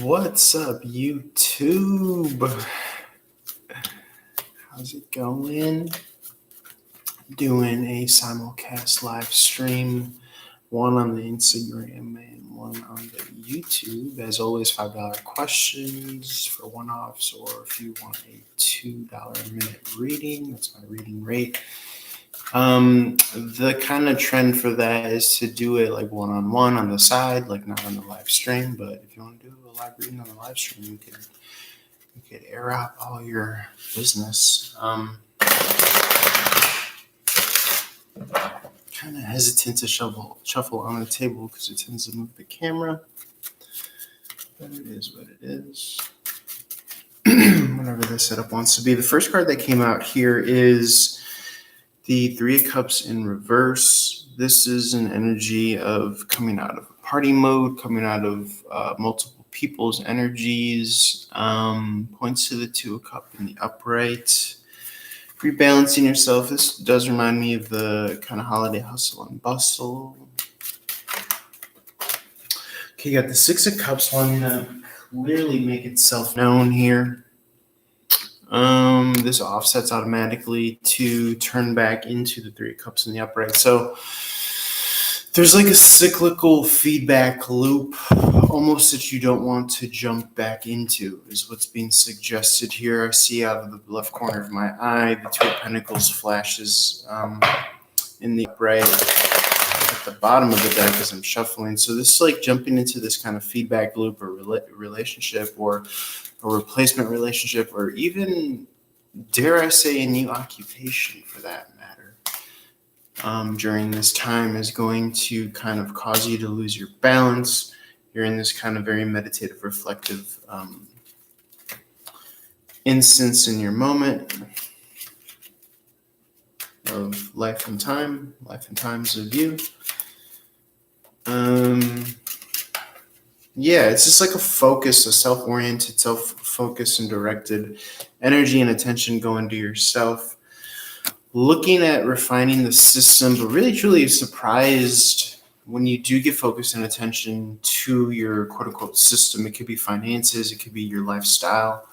What's up, YouTube? How's it going? Doing a simulcast live stream, one on the Instagram and one on the YouTube. As always, $5 questions for one-offs, or if you want a $2 a minute reading, that's my reading rate. The kind of trend for that is to do it like one-on-one on the side, like not on the live stream. But if you want to do a live reading on the live stream, you could air out all your business. Kind of hesitant to shuffle on the table because it tends to move the camera. But it is what it is. Whatever the setup wants to be. The first card that came out here is the Three of Cups in reverse. This is an energy of coming out of a party mode, coming out of multiple people's energies. Points to the Two of Cups in the upright. Rebalancing yourself. This does remind me of the kind of holiday hustle and bustle. Okay, you got the Six of Cups wanting to clearly make itself known here. This offsets automatically to turn back into the Three of Cups in the upright. So there's like a cyclical feedback loop almost that you don't want to jump back into is what's being suggested here. I see out of the left corner of my eye, the Two of Pentacles flashes in the upright at the bottom of the deck as I'm shuffling. So this is like jumping into this kind of feedback loop or relationship or a replacement relationship, or even, dare I say, a new occupation for that matter. During this time is going to kind of cause you to lose your balance. You're in this kind of very meditative, reflective instance in your moment of life and times of you. Yeah, it's just like a focus, a self-oriented, self-focused and directed energy and attention going to yourself. Looking at refining the system, but really truly surprised when you do give focus and attention to your quote-unquote system. It could be finances, it could be your lifestyle,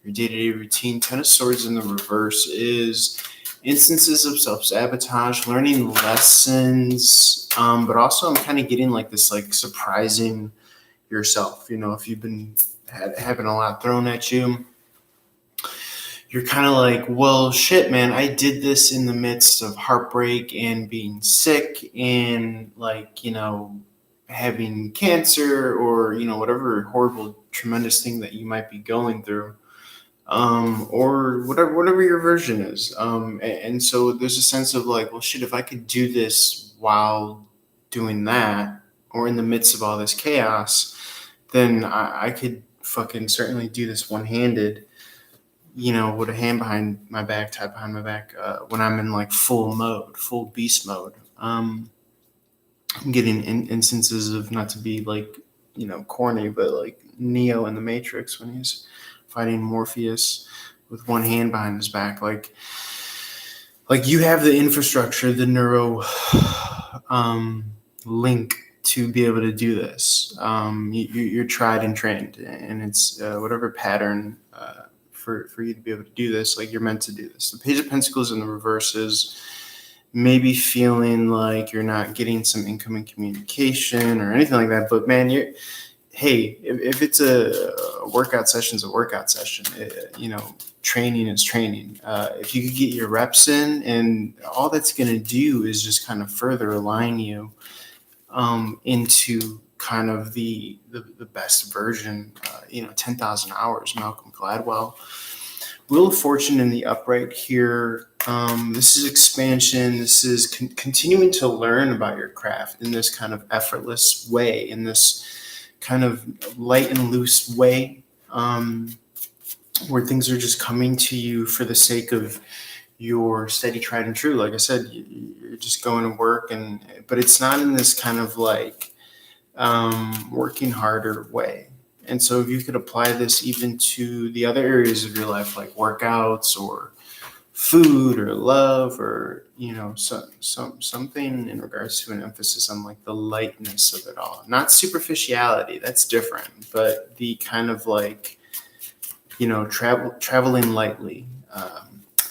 your day-to-day routine. Ten of Swords in the reverse is instances of self-sabotage, learning lessons, but also I'm kind of getting like this like surprising yourself. You know, if you've been having a lot thrown at you, you're kind of like, well, shit, man, I did this in the midst of heartbreak and being sick and like, you know, having cancer or, you know, whatever horrible, tremendous thing that you might be going through, or whatever your version is. And so there's a sense of like, well, shit, if I could do this while doing that or in the midst of all this chaos, then I could fucking certainly do this one-handed, you know, with a hand behind my back, tied behind my back, when I'm in like full beast mode. I'm getting instances of, not to be like, you know, corny, but like Neo in the Matrix when he's fighting Morpheus with one hand behind his back. Like you have the infrastructure, the neuro link to be able to do this. You're tried and trained, and it's whatever pattern for you to be able to do this, like you're meant to do this. The Page of Pentacles in the reverse is maybe feeling like you're not getting some incoming communication or anything like that. But man, if it's a workout session, it's a workout session. You know, training is training. If you could get your reps in, and all that's going to do is just kind of further align you into kind of the best version, 10,000 hours, Malcolm Gladwell. Wheel of Fortune in the upright here. This is expansion. This is continuing to learn about your craft in this kind of effortless way, in this kind of light and loose way, where things are just coming to you for the sake of your steady, tried and true. Like I said, you're just going to work, but it's not in this kind of like working harder way. And so if you could apply this even to the other areas of your life, like workouts or food or love, or something in regards to an emphasis on like the lightness of it all, not superficiality, that's different, but the kind of like traveling lightly.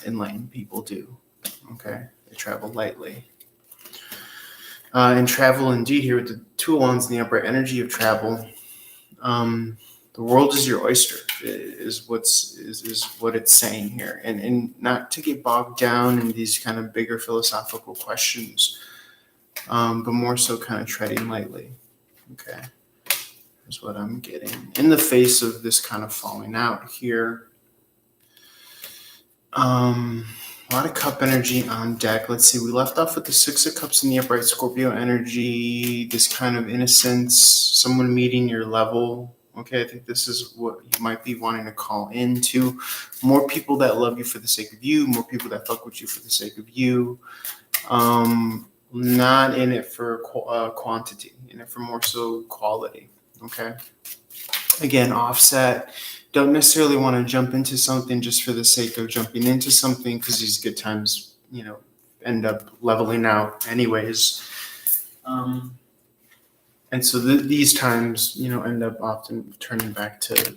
Enlightened people do. Okay, they travel lightly. And travel indeed here with the two of wands in the upright, energy of travel. The world is your oyster, is what it's saying here, and not to get bogged down in these kind of bigger philosophical questions, but more so kind of treading lightly. Okay, is what I'm getting in the face of this kind of falling out here. A lot of cup energy on deck. Let's see, we left off with the Six of Cups in the upright, Scorpio energy, this kind of innocence, someone meeting your level. Okay, I think this is what you might be wanting to call into. More people that love you for the sake of you, more people that fuck with you for the sake of you. Not in it for quantity, in it for more so quality. Okay, again, offset. Don't necessarily want to jump into something just for the sake of jumping into something, because these good times, end up leveling out anyways. And so these times, end up often turning back to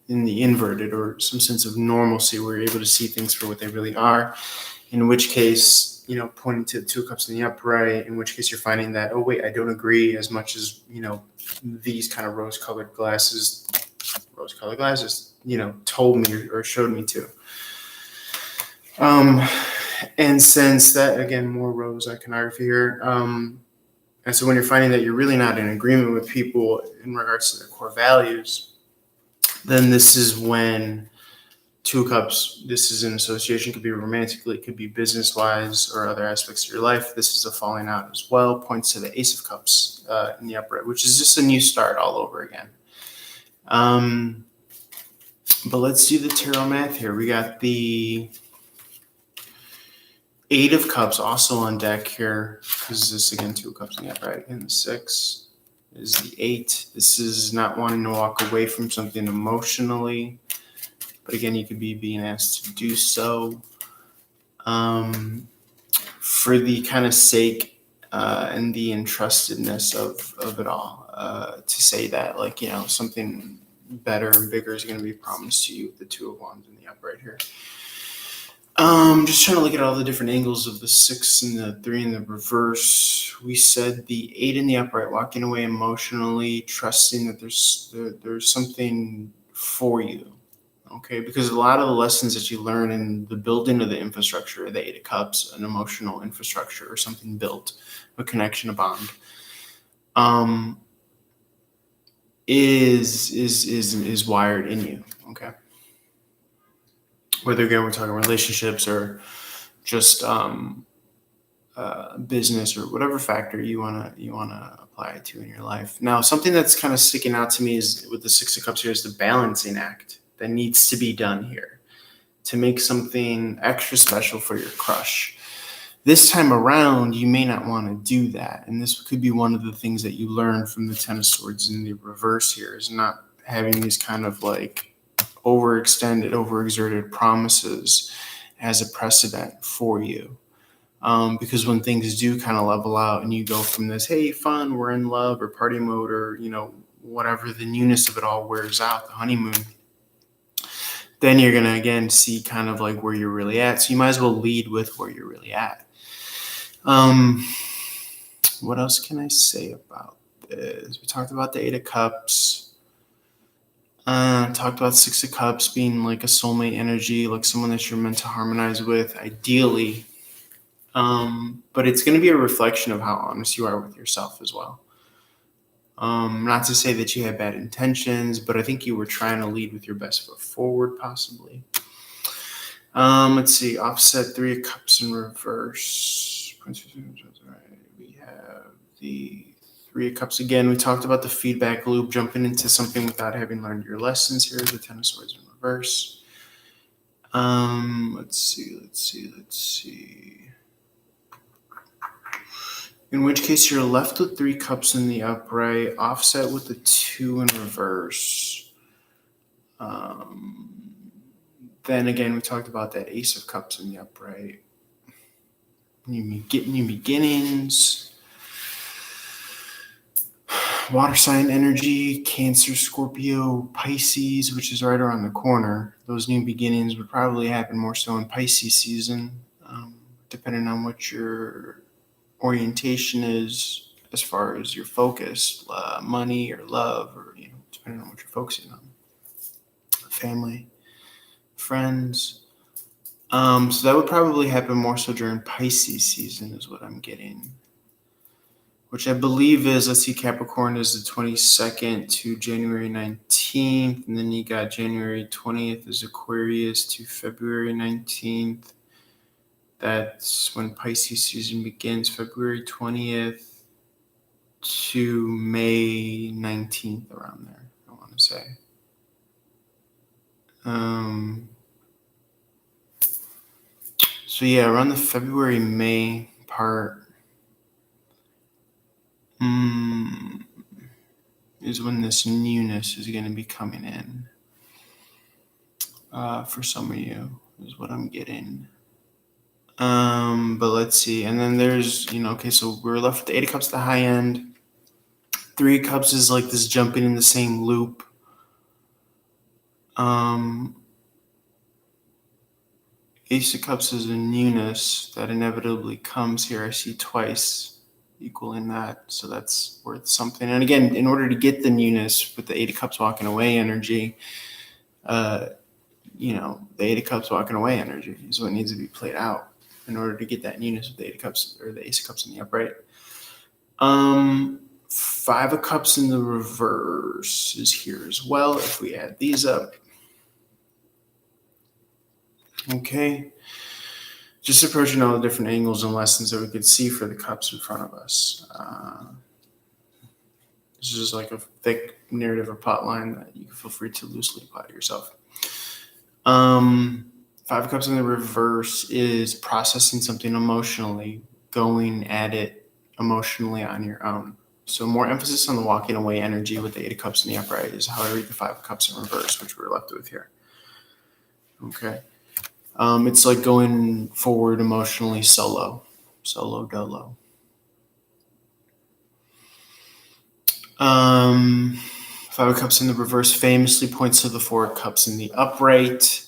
in the inverted, or some sense of normalcy where you're able to see things for what they really are. In which case, pointing to the Two of Cups in the upright, in which case you're finding that, oh wait, I don't agree as much as, these kind of rose-colored glasses, told me or showed me to. And since that, again, more rose iconography here. And so when you're finding that you're really not in agreement with people in regards to their core values, then this is when Two of Cups, this is an association, could be romantically, it could be business-wise or other aspects of your life. This is a falling out as well, points to the Ace of Cups in the upright, which is just a new start all over again. But let's do the tarot math here. We got the Eight of Cups also on deck here, because this, again, Two of Cups in the upright, and the Six is the Eight. This is not wanting to walk away from something emotionally, but again, you could be being asked to do so for the kind of sake and the entrustedness of it all, to say that, like, something better and bigger is going to be promised to you with the Two of Wands in the upright here. Just trying to look at all the different angles of the Six and the Three in the reverse. We said the Eight in the upright, walking away emotionally, trusting that there's something for you. Okay, because a lot of the lessons that you learn in the building of the infrastructure, the Eight of Cups, an emotional infrastructure or something built, a connection, a bond, is wired in you. Okay, whether again we're talking relationships or just business or whatever factor you wanna apply it to in your life. Now, something that's kind of sticking out to me is with the Six of Cups here is the balancing act that needs to be done here to make something extra special for your crush. This time around, you may not want to do that. And this could be one of the things that you learn from the Ten of Swords in the reverse here, is not having these kind of like overextended, overexerted promises as a precedent for you. Because when things do kind of level out and you go from this, hey, fun, we're in love or party mode, or, whatever, the newness of it all wears out, the honeymoon, then you're going to, again, see kind of like where you're really at. So you might as well lead with where you're really at. What else can I say about this? We talked about the Eight of Cups. Talked about Six of Cups being like a soulmate energy, like someone that you're meant to harmonize with, ideally. But it's going to be a reflection of how honest you are with yourself as well. Not to say that you had bad intentions, but I think you were trying to lead with your best foot forward, possibly. Let's see, offset Three of Cups in reverse. We have the Three of Cups again. We talked about the feedback loop, jumping into something without having learned your lessons. Here's the Ten of Swords in reverse. Let's see. In which case you're left with Three Cups in the upright, offset with the Two in reverse. Then again, we talked about that Ace of Cups in the upright. New beginnings. Water sign energy, Cancer, Scorpio, Pisces, which is right around the corner. Those new beginnings would probably happen more so in Pisces season, depending on what your orientation is as far as your focus, money or love, or depending on what you're focusing on. Family, friends. So that would probably happen more so during Pisces season is what I'm getting. Which I believe is, let's see, Capricorn is the 22nd to January 19th. And then you got January 20th is Aquarius to February 19th. That's when Pisces season begins, February 20th to May 19th, around there, I want to say. So yeah, around the February-May part is when this newness is going to be coming in. For some of you, is what I'm getting. But let's see. And then there's, okay, so we're left with the 8 of Cups at the high end. 3 of Cups is like this jumping in the same loop. Ace of Cups is a newness that inevitably comes here. I see twice equaling that. So that's worth something. And again, in order to get the newness with the 8 of Cups walking away energy, the 8 of Cups walking away energy is what needs to be played out in order to get that newness with the 8 of Cups or the Ace of Cups in the upright. 5 of Cups in the reverse is here as well if we add these up. Okay. Just approaching all the different angles and lessons that we could see for the cups in front of us. This is like a thick narrative or plot line that you can feel free to loosely apply to yourself. 5 of Cups in the reverse is processing something emotionally, going at it emotionally on your own. So more emphasis on the walking away energy with the 8 of Cups in the upright is how I read the 5 of Cups in reverse, which we're left with here. Okay. It's like going forward emotionally solo dolo. 5 of Cups in the reverse famously points to the 4 of Cups in the upright,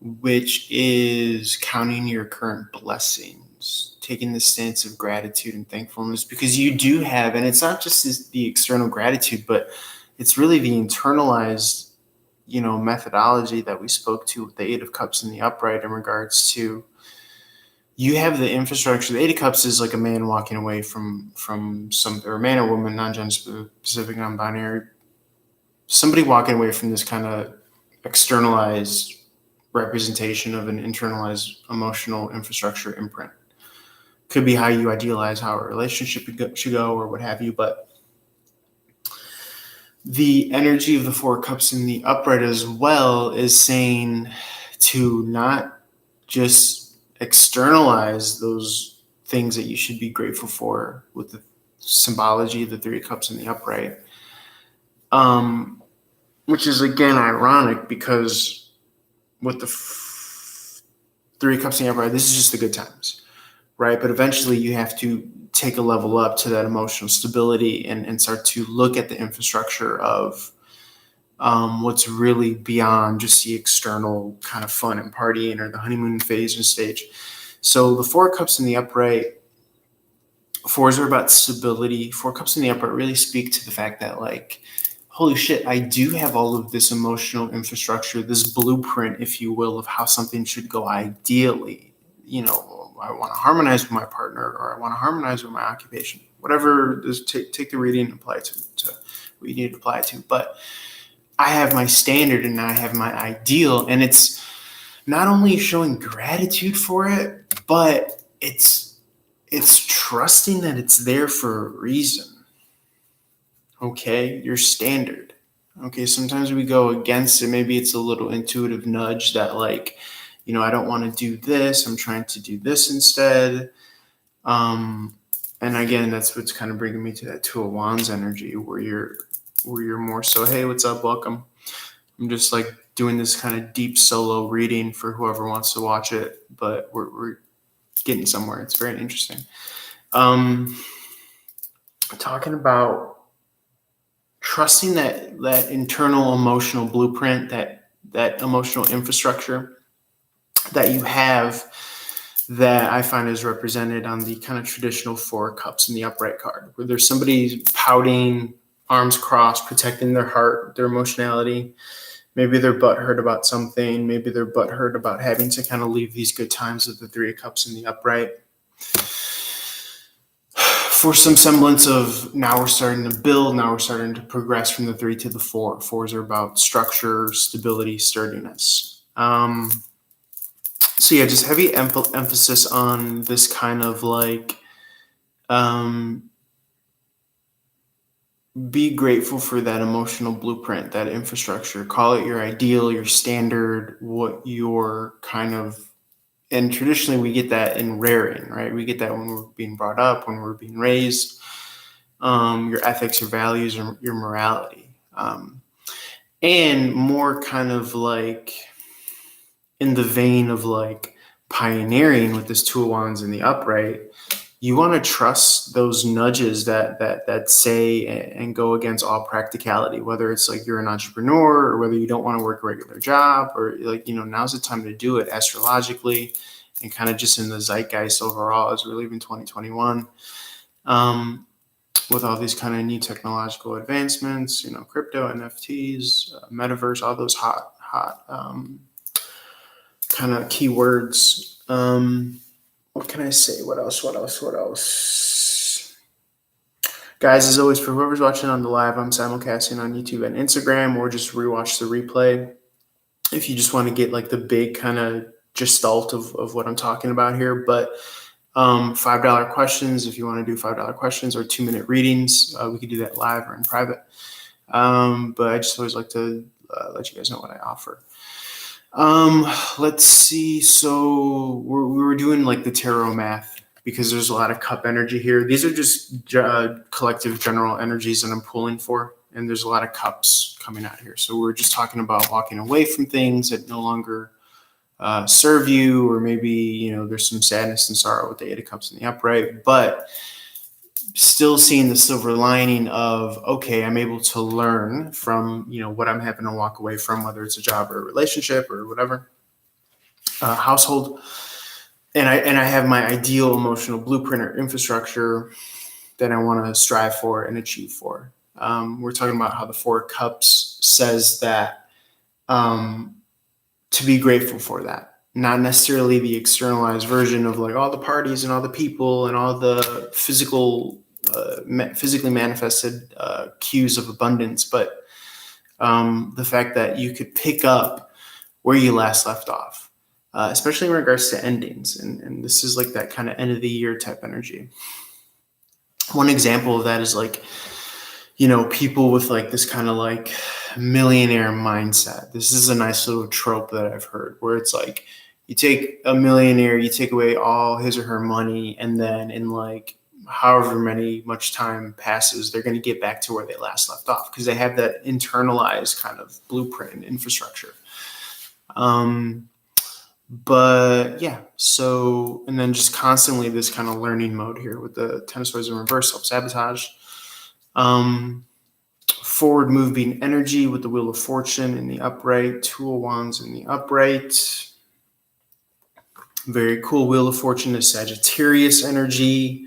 which is counting your current blessings, taking the stance of gratitude and thankfulness, because you do have, and it's not just the external gratitude, but it's really the internalized methodology that we spoke to with the 8 of Cups in the upright in regards to, you have the infrastructure. The 8 of Cups is like a man walking away from some, or a man or woman, non-gender specific, non-binary, somebody walking away from this kind of externalized representation of an internalized emotional infrastructure imprint. Could be how you idealize how a relationship should go or what have you, but the energy of the 4 of Cups in the upright as well is saying to not just externalize those things that you should be grateful for with the symbology of the 3 of Cups in the upright, which is again ironic because with the 3 of Cups in the upright, this is just the good times, right? But eventually you have to take a level up to that emotional stability and start to look at the infrastructure of what's really beyond just the external kind of fun and partying or the honeymoon phase and stage. So the 4 of Cups in the upright, 4s are about stability. 4 Cups in the upright really speak to the fact that, like, holy shit, I do have all of this emotional infrastructure, this blueprint, if you will, of how something should go ideally. I want to harmonize with my partner, or I want to harmonize with my occupation. Whatever, take the reading and apply it to what you need to apply it to. But I have my standard and I have my ideal, and it's not only showing gratitude for it, but it's trusting that it's there for a reason. Okay, your standard. Okay, sometimes we go against it. Maybe it's a little intuitive nudge that, like, I don't want to do this. I'm trying to do this instead. And again, that's what's kind of bringing me to that 2 of Wands energy, where you're more so, hey, what's up? Welcome. I'm just like doing this kind of deep solo reading for whoever wants to watch it, but we're getting somewhere. It's very interesting. Talking about trusting that internal emotional blueprint, that emotional infrastructure that you have, that I find is represented on the kind of traditional 4 cups in the upright card, where there's somebody pouting, arms crossed, protecting their heart, their emotionality. Maybe they're butthurt about something. Maybe they're butthurt about having to kind of leave these good times with the 3 of cups in the upright. For some semblance of, now we're starting to build, now we're starting to progress from the 3 to the 4. 4s are about structure, stability, sturdiness. So yeah, just heavy emphasis on this kind of like, be grateful for that emotional blueprint, that infrastructure. Call it your ideal, your standard, what your kind of, and traditionally we get that in rearing, right? We get that when we're being brought up, when we're being raised, your ethics, your values, or your morality. And more kind of like in the vein of like pioneering with this 2 of Wands in the upright, you want to trust those nudges that say and go against all practicality, whether it's like you're an entrepreneur or whether you don't want to work a regular job, or like, now's the time to do it astrologically and kind of just in the zeitgeist overall as we're leaving 2021. With all these kind of new technological advancements, crypto, NFTs, metaverse, all those hot kind of keywords. What can I say? What else? Guys, as always, for whoever's watching on the live, I'm simulcasting on YouTube and Instagram, or just rewatch the replay. If you just want to get like the big kind of gestalt of what I'm talking about here. But $5 questions, if you want to do $5 questions or 2-minute readings, we could do that live or in private. But I just always like to let you guys know what I offer. Let's see. So we were doing like the tarot math because there's a lot of cup energy here. These are just collective general energies that I'm pulling for, and there's a lot of cups coming out here. So we're just talking about walking away from things that no longer serve you, or maybe, there's some sadness and sorrow with the 8 of cups in the upright, but still seeing the silver lining of, okay, I'm able to learn from, what I'm having to walk away from, whether it's a job or a relationship or whatever, household. And I have my ideal emotional blueprint or infrastructure that I want to strive for and achieve for. We're talking about how the 4 of cups says that, to be grateful for that. Not necessarily the externalized version of like all the parties and all the people and all the physically manifested cues of abundance, but the fact that you could pick up where you last left off, especially in regards to endings. And this is like that kind of end of the year type energy. One example of that is like, people with like this kind of like millionaire mindset. This is a nice little trope that I've heard, where it's like, you take a millionaire, you take away all his or her money, and then in like however much time passes, they're going to get back to where they last left off because they have that internalized kind of blueprint and infrastructure. But yeah, so, and then just constantly this kind of learning mode here with the 10 of Swords in reverse, self-sabotage. Forward moving energy with the Wheel of Fortune in the upright, 2 of Wands in the upright. Very cool. Wheel of Fortune is Sagittarius energy.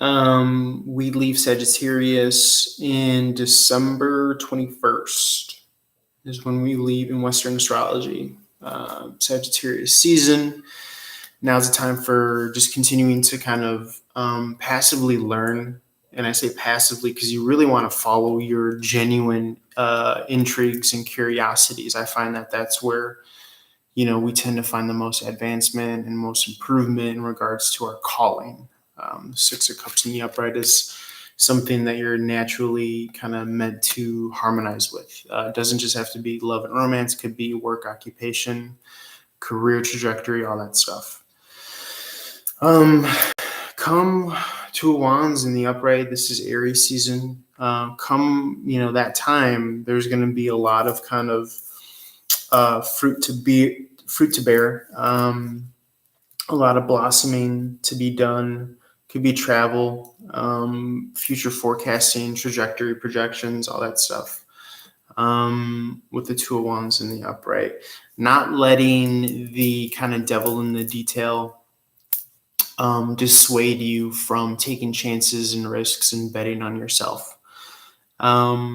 We leave Sagittarius in December 21st is when we leave in Western astrology. Sagittarius season. Now's the time for just continuing to kind of passively learn. And I say passively because you really want to follow your genuine intrigues and curiosities. I find that that's where, we tend to find the most advancement and most improvement in regards to our calling. 6 of Cups in the upright is something that you're naturally kind of meant to harmonize with. It doesn't just have to be love and romance. It could be work, occupation, career trajectory, all that stuff. Come 2 of Wands in the upright. This is Aries season. Come, that time, there's going to be a lot of kind of fruit to bear. A lot of blossoming to be done. Could be travel, future forecasting, trajectory projections, all that stuff. With the Two of Wands in the upright, not letting the kind of devil in the detail dissuade you from taking chances and risks and betting on yourself. I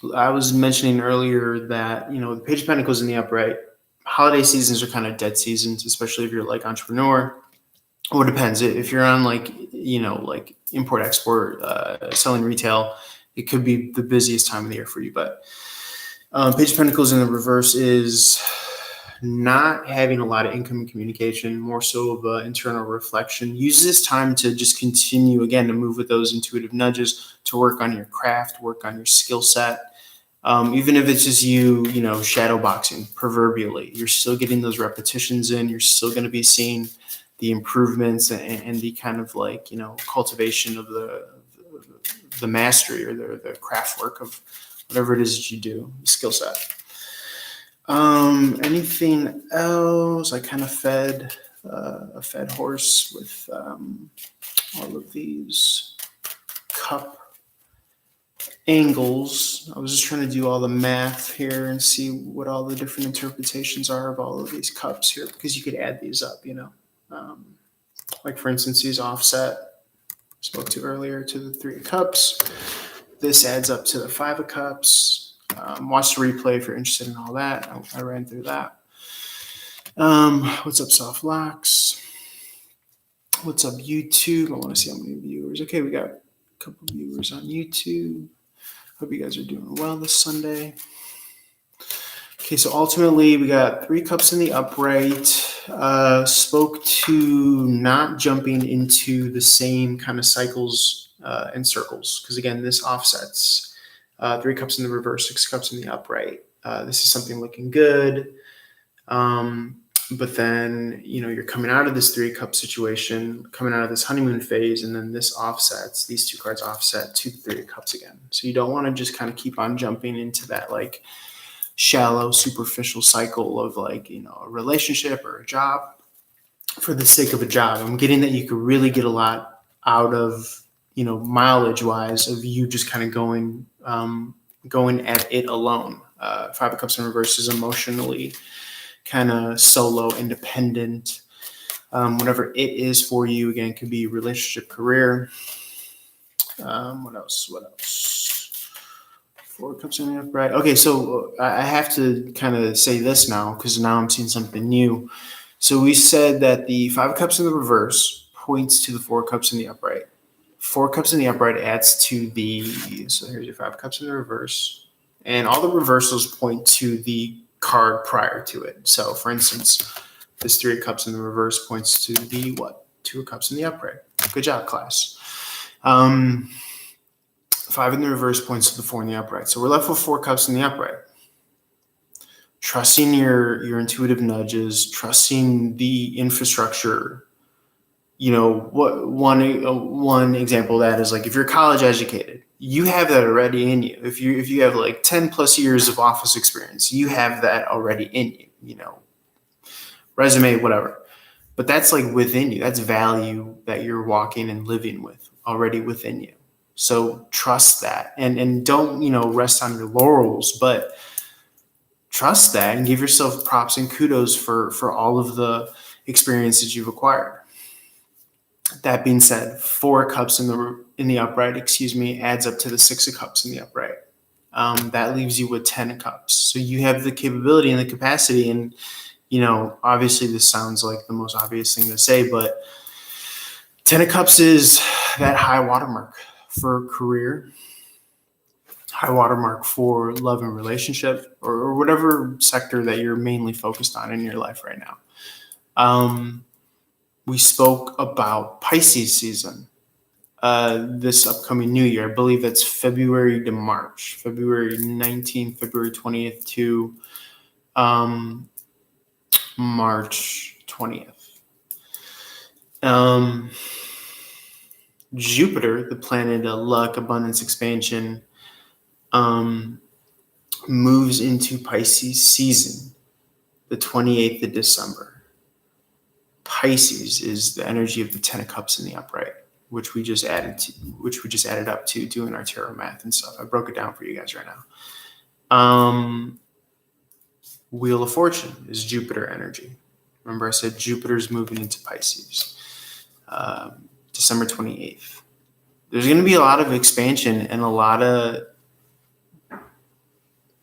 was mentioning earlier that, the Page of Pentacles in the upright, holiday seasons are kind of dead seasons, especially if you're like entrepreneur. Or it depends. If you're on like import export, selling retail, it could be the busiest time of the year for you. But Page of Pentacles in the reverse is not having a lot of income and communication, more so of an internal reflection. Use this time to just continue, again, to move with those intuitive nudges, to work on your craft, work on your skill set. Even if it's just you shadow boxing, proverbially, you're still getting those repetitions in. You're still going to be seeing the improvements and the kind of cultivation of the mastery or the craft work of whatever it is that you do, the skill set. Anything else? I kind of fed a fed horse with all of these cup angles. I was just trying to do all the math here and see what all the different interpretations are of all of these cups here, because you could add these up, like for instance, these offset, spoke to earlier, to the Three of Cups. This adds up to the Five of Cups. Watch the replay if you're interested in all that. I ran through that. What's up, Soft Locks? What's up, YouTube? I want to see how many viewers. Okay, we got a couple viewers on YouTube. Hope you guys are doing well this Sunday. Okay, so ultimately we got Three Cups in the upright. Spoke to not jumping into the same kind of cycles and circles, because again, this offsets. Three Cups in the reverse, Six Cups in the upright. This is something looking good. But then, you're coming out of this Three Cup situation, coming out of this honeymoon phase, and then this offsets, these two cards offset to the Three of Cups again. So you don't want to just kind of keep on jumping into that shallow, superficial cycle of a relationship or a job for the sake of a job. I'm getting that you could really get a lot out of, mileage wise, of you just kind of going at it alone. Five of Cups in reverse is emotionally kind of solo, independent, whatever it is for you. Again, it could be relationship, career. What else? Four Cups in the upright. Okay, so I have to kind of say this now, because now I'm seeing something new. So we said that the Five of Cups in the reverse points to the Four Cups in the upright. Four Cups in the upright adds to so here's your Five Cups in the reverse. And all the reversals point to the card prior to it. So for instance, this Three of Cups in the reverse points to the what? Two of Cups in the upright. Good job, class. Five in the reverse points to the Four in the upright. So we're left with Four Cups in the upright. Trusting your intuitive nudges, trusting the infrastructure. What one example of that is, if you're college educated, you have that already in you. If you have 10 plus years of office experience, you have that already in you, resume, whatever. But that's within you. That's value that you're walking and living with already within you. So trust that and don't, rest on your laurels, but trust that and give yourself props and kudos for all of the experiences you've acquired. That being said, Four Cups in the upright, adds up to the Six of Cups in the upright. That leaves you with 10 of Cups. So you have the capability and the capacity, and obviously this sounds like the most obvious thing to say, but 10 of Cups is that high watermark for career, high watermark for love and relationship, or whatever sector that you're mainly focused on in your life right now. We spoke about Pisces season this upcoming new year. I believe that's February to March, February 19th, February 20th to March 20th. Jupiter, the planet of luck, abundance, expansion, moves into Pisces season the 28th of December. Pisces is the energy of the Ten of Cups in the upright, which we just added up to doing our tarot math and stuff. I broke it down for you guys right now. Wheel of Fortune is Jupiter energy. Remember I said Jupiter's moving into Pisces, December 28th. There's going to be a lot of expansion and a lot of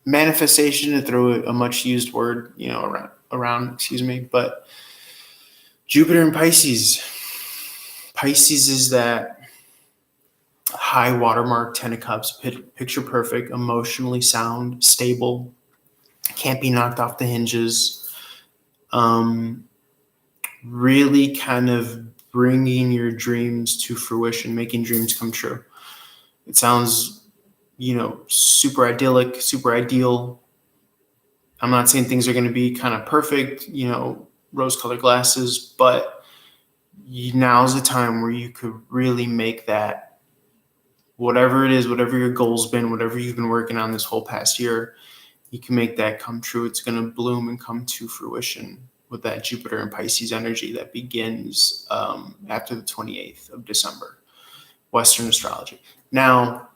manifestation, to throw a much used word, around, but Jupiter and Pisces. Pisces is that high watermark, Ten of Cups, picture perfect, emotionally sound, stable, can't be knocked off the hinges. Really kind of bringing your dreams to fruition, making dreams come true. It sounds, super idyllic, super ideal. I'm not saying things are going to be kind of perfect, rose-colored glasses, but now's the time where you could really make that, whatever it is, whatever your goal's been, whatever you've been working on this whole past year, you can make that come true. It's going to bloom and come to fruition with that Jupiter and Pisces energy that begins after the 28th of December, Western astrology. Now,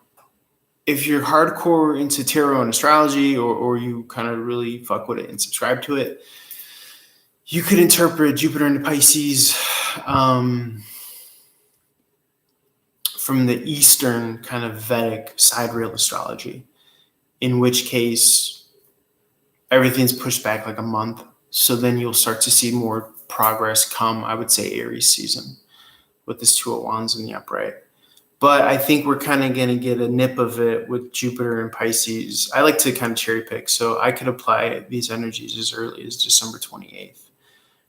if you're hardcore into tarot and astrology, or you kind of really fuck with it and subscribe to it, you could interpret Jupiter into Pisces from the Eastern kind of Vedic sidereal astrology, in which case everything's pushed back like a month. So then you'll start to see more progress come, I would say, Aries season with this Two of Wands in the upright. But I think we're kind of going to get a nip of it with Jupiter and Pisces. I like to kind of cherry pick. So I could apply these energies as early as December 28th,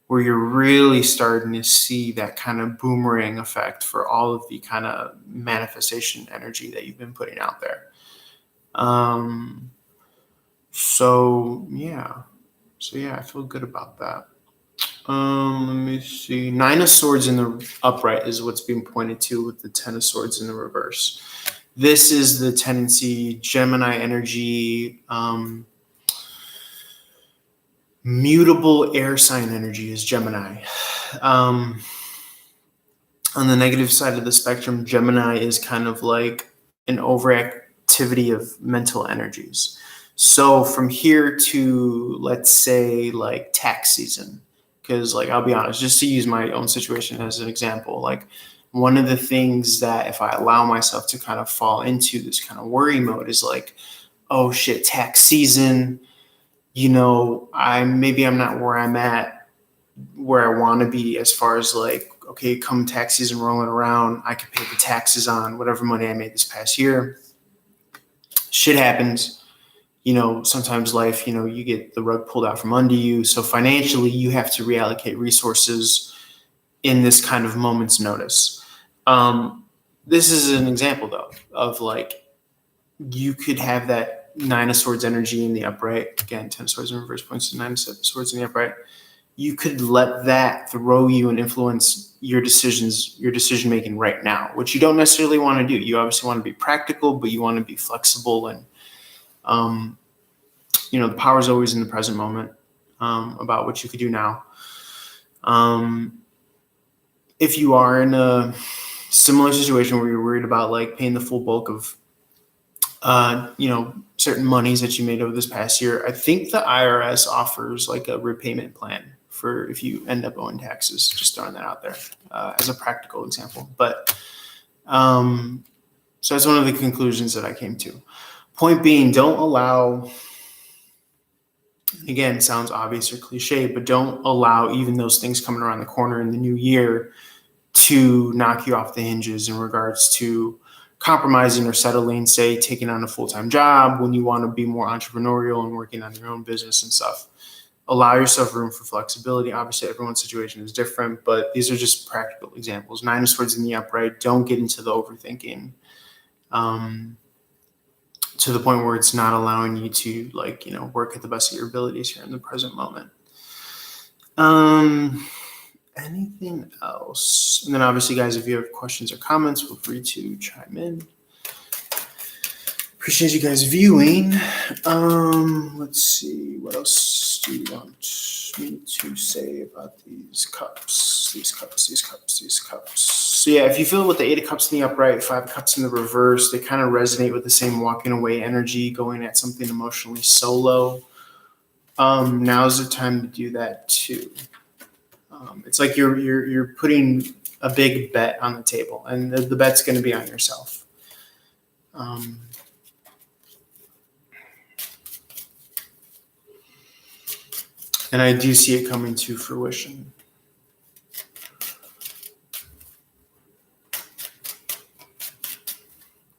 where you're really starting to see that kind of boomerang effect for all of the kind of manifestation energy that you've been putting out there. So yeah, I feel good about that. Let me see. Nine of Swords in the upright is what's being pointed to with the Ten of Swords in the reverse. This is the tendency, Gemini energy, mutable air sign energy is Gemini. On the negative side of the spectrum, Gemini is kind of like an overactivity of mental energies. So from here to, let's say, like tax season, because I'll be honest, just to use my own situation as an example, one of the things that if I allow myself to kind of fall into this kind of worry mode is oh shit, tax season, I'm not where I'm at, where I want to be, as far as okay, come tax season rolling around, I can pay the taxes on whatever money I made this past year. Shit happens. Sometimes life, you get the rug pulled out from under you. So financially, you have to reallocate resources in this kind of moment's notice. This is an example, though, of you could have that Nine of Swords energy in the upright. Again, Ten of Swords in reverse points to Nine of Swords in the upright. You could let that throw you and influence your decisions, your decision making right now, which you don't necessarily want to do. You obviously want to be practical, but you want to be flexible and the power is always in the present moment, about what you could do now. If you are in a similar situation where you're worried about paying the full bulk of, certain monies that you made over this past year, I think the IRS offers a repayment plan for if you end up owing taxes. Just throwing that out there as a practical example. But so that's one of the conclusions that I came to. Point being, don't allow, again, sounds obvious or cliche, but don't allow even those things coming around the corner in the new year to knock you off the hinges in regards to compromising or settling, say, taking on a full-time job when you want to be more entrepreneurial and working on your own business and stuff. Allow yourself room for flexibility. Obviously, everyone's situation is different, but these are just practical examples. Nine of Swords in the upright. Don't get into the overthinking. To the point where it's not allowing you to work at the best of your abilities here in the present moment. Anything else? And then obviously, guys, if you have questions or comments, feel free to chime in. Appreciate you guys viewing. Let's see. What else do you want me to say about these cups? These cups. So yeah, if you feel with the 8 of Cups in the upright, 5 of Cups in the reverse, they kind of resonate with the same walking away energy, going at something emotionally solo. Now's the time to do that too. It's like you're putting a big bet on the table, and the bet's going to be on yourself. And I do see it coming to fruition.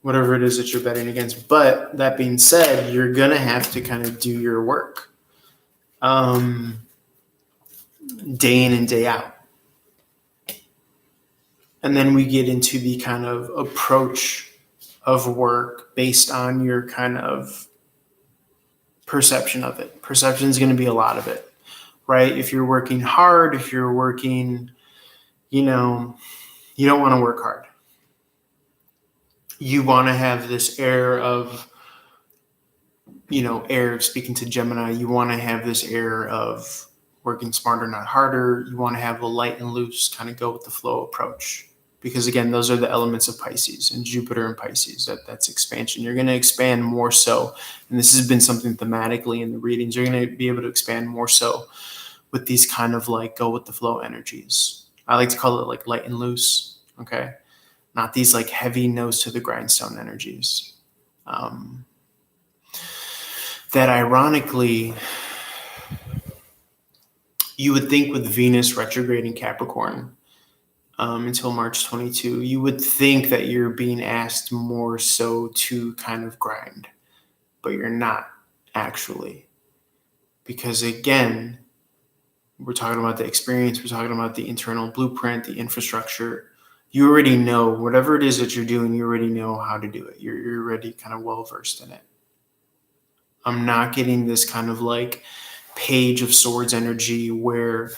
Whatever it is that you're betting against. But that being said, you're going to have to kind of do your work. Day in and day out. And then we get into the kind of approach of work based on your kind of perception of it. Perception is going to be a lot of it, right? If you're working hard, if you're working, you don't want to work hard. You want to have this air of, speaking to Gemini, you want to have this air of working smarter, not harder. You want to have a light and loose, kind of go with the flow approach. Because again, those are the elements of Pisces and Jupiter and Pisces. That's expansion. You're going to expand more so. And this has been something thematically in the readings. You're going to be able to expand more so with these kind of like go with the flow energies. I like to call it like light and loose. Okay. Not these like heavy nose to the grindstone energies. That ironically, you would think with Venus retrograde in Capricorn, until March 22, you would think that you're being asked more so to kind of grind, but you're not actually. Because again, we're talking about the experience, we're talking about the internal blueprint, the infrastructure. You already know whatever it is that you're doing, you already know how to do it. You're already kind of well-versed in it. I'm not getting this kind of like Page of Swords energy where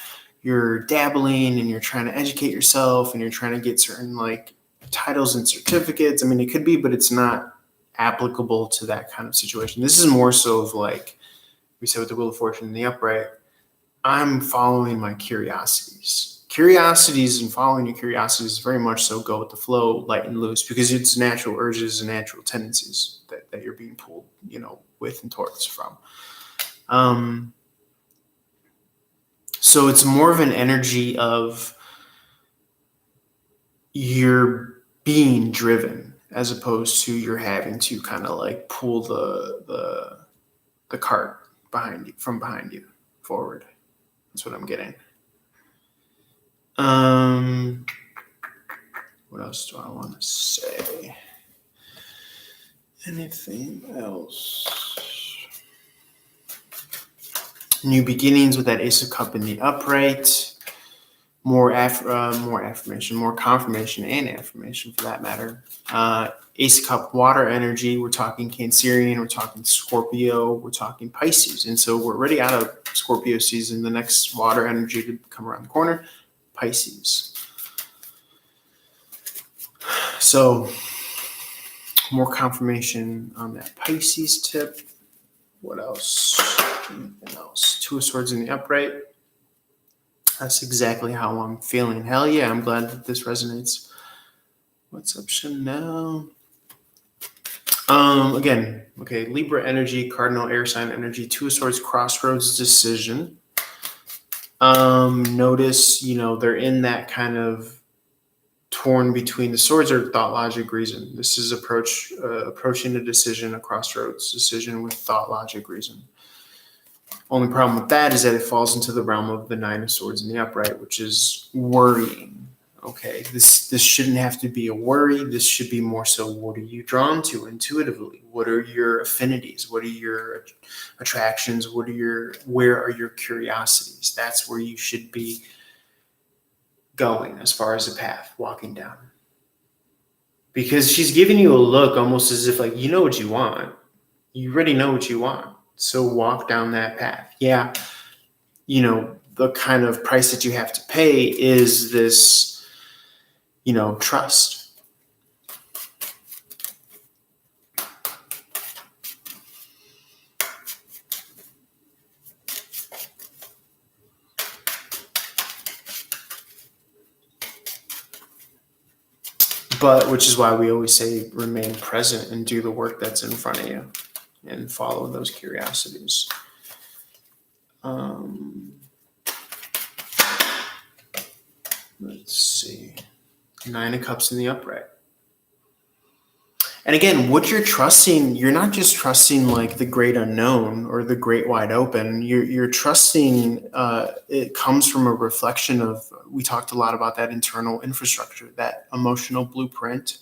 you're dabbling and you're trying to educate yourself and you're trying to get certain like titles and certificates. I mean, it could be, but it's not applicable to that kind of situation. This is more so of like we said with the Wheel of Fortune in the upright, I'm following my curiosities. Curiosities and following your curiosities very much so go with the flow, light and loose, because it's natural urges and natural tendencies that you're being pulled, with and towards from. So it's more of an energy of you're being driven as opposed to you're having to kind of like pull the cart from behind you forward. That's what I'm getting. What else do I want to say? Anything else? New beginnings with that Ace of Cup in the upright. More affirmation, more confirmation and affirmation for that matter. Ace of Cup water energy. We're talking Cancerian. We're talking Scorpio. We're talking Pisces. And so we're already out of Scorpio season. The next water energy to come around the corner, Pisces. So more confirmation on that Pisces tip. What else? Anything else? 2 of Swords in the upright. That's exactly how I'm feeling. Hell yeah, I'm glad that this resonates. What's up, Chanel? Again, okay, Libra energy, cardinal air sign energy, 2 of Swords, crossroads decision. Notice, they're in that kind of torn between the swords or thought, logic, reason. This is approaching a decision, a crossroads decision with thought, logic, reason. Only problem with that is that it falls into the realm of the 9 of Swords in the upright, which is worrying. Okay, this shouldn't have to be a worry. This should be more so, what are you drawn to intuitively? What are your affinities? What are your attractions? Where are your curiosities? That's where you should be going as far as a path, walking down. Because she's giving you a look almost as if like, you know what you want. You already know what you want. So walk down that path. Yeah, the kind of price that you have to pay is this, trust. But which is why we always say remain present and do the work that's in front of you and follow those curiosities. Let's see. 9 of Cups in the upright. And again, what you're trusting, you're not just trusting like the great unknown or the great wide open. You're trusting, it comes from a reflection of, we talked a lot about that internal infrastructure, that emotional blueprint.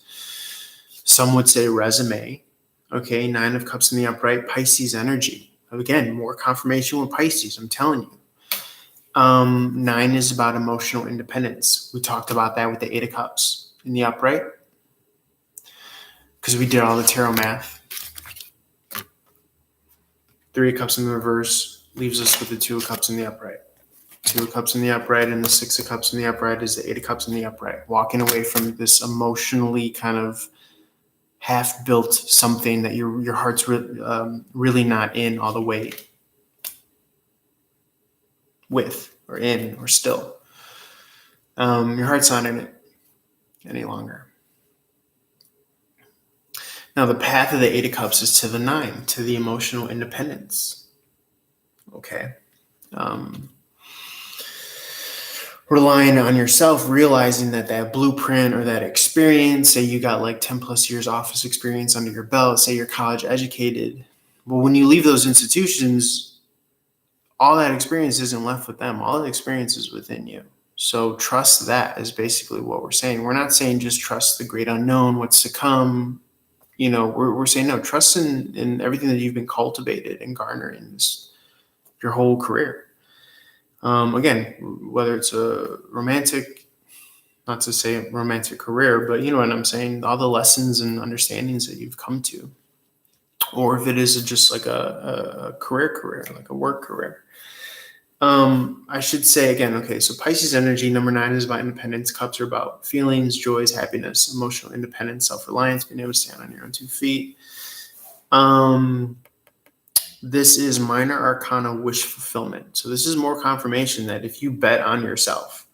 Some would say resume. Okay, 9 of Cups in the upright, Pisces energy. Again, more confirmation with Pisces, I'm telling you. 9 is about emotional independence. We talked about that with the 8 of Cups in the upright, because we did all the tarot math. 3 of Cups in the reverse leaves us with the 2 of Cups in the upright. 2 of Cups in the upright and the 6 of Cups in the upright is the 8 of Cups in the upright. Walking away from this emotionally kind of half-built something that your heart's really not in all the way with or in or still. Your heart's not in it any longer. Now, the path of the 8 of Cups is to the 9, to the emotional independence. Okay. Relying on yourself, realizing that blueprint or that experience, say you got like 10 plus years office experience under your belt, say you're college educated. Well, when you leave those institutions, all that experience isn't left with them. All that experience is within you. So trust that is basically what we're saying. We're not saying just trust the great unknown, what's to come. You know, we're saying, no, trust in everything that you've been cultivated and garnering this, your whole career. Again, whether it's a romantic, not to say romantic career, but you know what I'm saying, all the lessons and understandings that you've come to, or if it is just like a career, like a work career. I should say again, okay, so Pisces energy, number 9 is about independence. Cups are about feelings, joys, happiness, emotional independence, self-reliance, being able to stand on your own 2 feet. This is minor arcana wish fulfillment. So this is more confirmation that if you bet on yourself,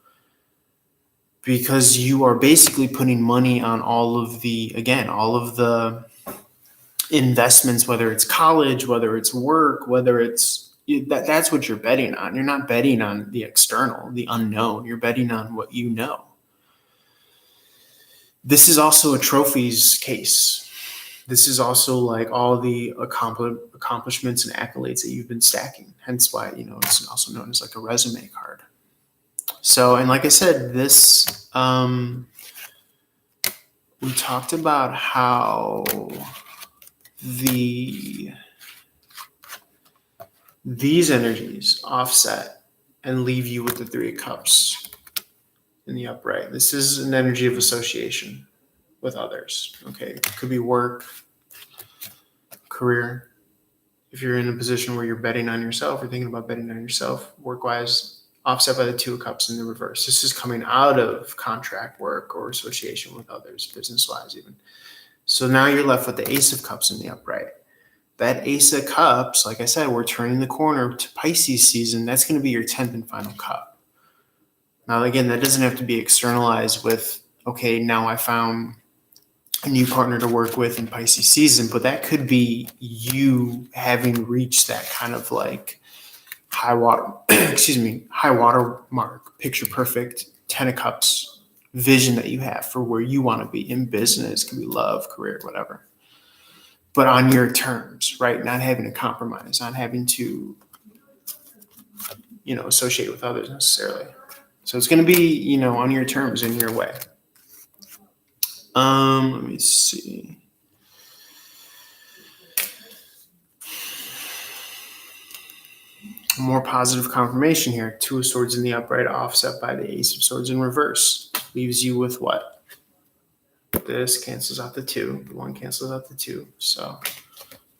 because you are basically putting money on all of the investments, whether it's college, whether it's work, whether it's, that's what you're betting on. You're not betting on the external, the unknown. You're betting on what you know. This is also a trophies case. This is also like all the accomplishments and accolades that you've been stacking. Hence why, you know, it's also known as like a resume card. So, and like I said, this, we talked about how these energies offset and leave you with the 3 of Cups in the upright. This is an energy of association with others. Okay, it could be work, career. If you're in a position where you're betting on yourself, you're thinking about betting on yourself, work-wise, offset by the 2 of Cups in the reverse. This is coming out of contract work or association with others, business-wise even. So now you're left with the Ace of Cups in the upright. That Ace of Cups, like I said, we're turning the corner to Pisces season. That's going to be your 10th and final cup. Now, again, that doesn't have to be externalized with, okay, now I found a new partner to work with in Pisces season, but that could be you having reached that kind of like high water mark, picture perfect 10 of Cups vision that you have for where you want to be in business, could be love, career, whatever. But on your terms, right? Not having to compromise, not having to, you know, associate with others necessarily. So it's going to be, you know, on your terms, in your way. Let me see. More positive confirmation here. 2 of Swords in the upright, offset by the Ace of Swords in reverse. Leaves you with what? This cancels out the 2. The 1 cancels out the 2. So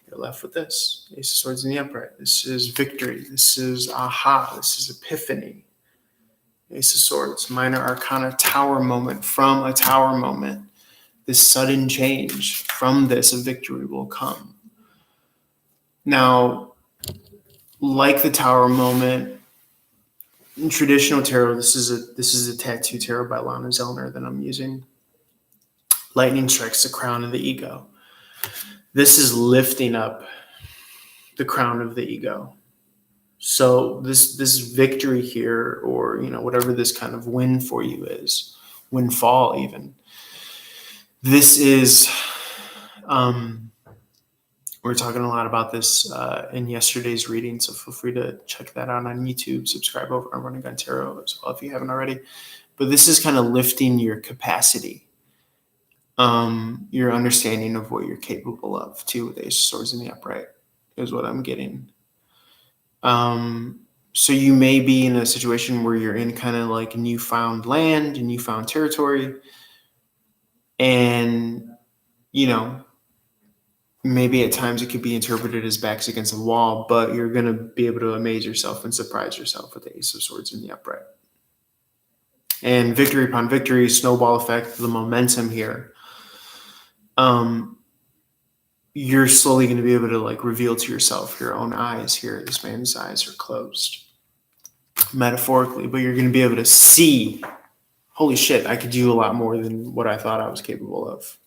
you're left with this. Ace of Swords in the upright. This is victory. This is aha. This is epiphany. Ace of Swords. Minor arcana tower moment. From a tower moment, this sudden change. From this, a victory will come. Now, like the tower moment, in traditional tarot, this is a tattoo tarot by Lana Zellner that I'm using. Lightning strikes the crown of the ego. This is lifting up the crown of the ego. So this victory here, or whatever this kind of win for you is, windfall even. This is we're talking a lot about this in yesterday's reading, so feel free to check that out on YouTube. Subscribe over on Running Gun Tarot as well if you haven't already. But this is kind of lifting your capacity, your understanding of what you're capable of too, with Ace of Swords in the upright is what I'm getting. So you may be in a situation where you're in kind of like newfound land and newfound territory, and maybe at times it could be interpreted as backs against a wall, but you're going to be able to amaze yourself and surprise yourself with the Ace of Swords in the upright. And victory upon victory, snowball effect, the momentum here. You're slowly going to be able to like reveal to yourself your own eyes here. This man's eyes are closed, metaphorically, but you're going to be able to see, holy shit, I could do a lot more than what I thought I was capable of.